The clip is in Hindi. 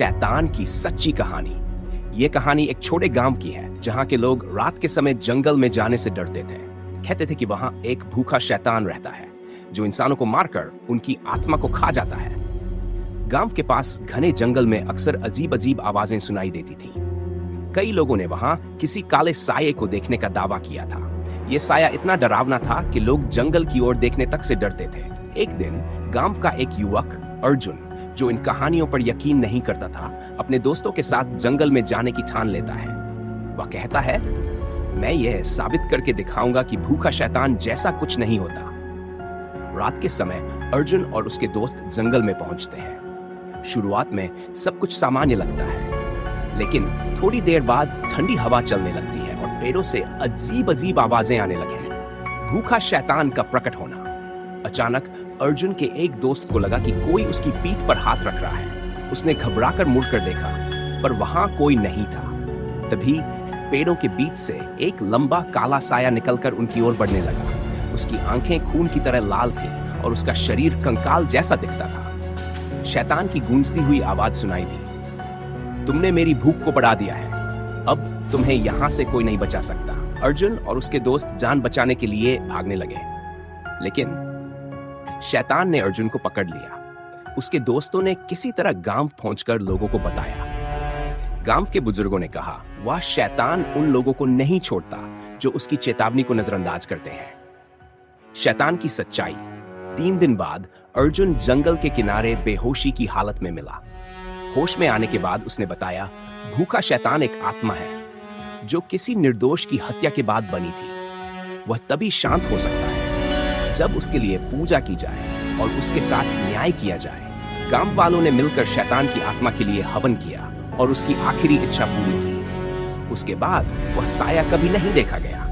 शैतान की सच्ची कहानी। ये कहानी एक छोटे गांव की है जहां के लोग रात के समय जंगल में जाने से डरते थे। कहते थे कि वहां एक भूखा शैतान रहता है जो इंसानों को मारकर उनकी आत्मा को खा जाता है। गांव के पास घने जंगल में अक्सर अजीब अजीब आवाजें सुनाई देती थीं। कई लोगों ने वहां किसी काले साये को देखने का दावा किया था। यह साया इतना डरावना था कि लोग जंगल की ओर देखने तक से डरते थे। एक दिन गांव का एक युवक अर्जुन, जो इन कहानियों पर यकीन नहीं करता था, अपने दोस्तों के साथ जंगल में जाने की ठान लेता है। वह कहता है, मैं यह साबित करके दिखाऊंगा कि भूखा शैतान जैसा कुछ नहीं होता। रात के समय अर्जुन और उसके दोस्त जंगल में पहुंचते हैं। शुरुआत में सब कुछ सामान्य लगता है, लेकिन थोड़ी देर बाद ठंडी हवा चलने लगती है और पेड़ों से अजीब अजीब आवाजें आने लगती हैं। भूखा शैतान का प्रकट होना। अचानक अर्जुन के एक दोस्त को लगा कि कोई उसकी पीठ पर हाथ रख रहा है। उसने घबराकर मुड़कर देखा, पर वहां कोई नहीं था। तभी पेड़ों के बीच से एक लंबा काला साया निकलकर उनकी ओर बढ़ने लगा। उसकी आंखें खून की तरह लाल थीं और उसका शरीर कंकाल जैसा दिखता था। शैतान की गूंजती हुई आवाज सुनाई दी, तुमने मेरी भूख को बढ़ा दिया है, अब तुम्हें यहां से कोई नहीं बचा सकता। अर्जुन और उसके दोस्त जान बचाने के लिए भागने लगे, लेकिन शैतान ने अर्जुन को पकड़ लिया। उसके दोस्तों ने किसी तरह गांव पहुंचकर लोगों को बताया। गांव के बुजुर्गों ने कहा, वह शैतान उन लोगों को नहीं छोड़ता जो उसकी चेतावनी को नजरअंदाज करते हैं। शैतान की सच्चाई। 3 दिन बाद अर्जुन जंगल के किनारे बेहोशी की हालत में मिला। होश में आने के बाद उसने बताया, भूखा शैतान एक आत्मा है जो किसी निर्दोष की हत्या के बाद बनी थी। वह तभी शांत हो सकता है जब उसके लिए पूजा की जाए और उसके साथ न्याय किया जाए। गांव वालों ने मिलकर शैतान की आत्मा के लिए हवन किया और उसकी आखिरी इच्छा पूरी की। उसके बाद वह साया कभी नहीं देखा गया।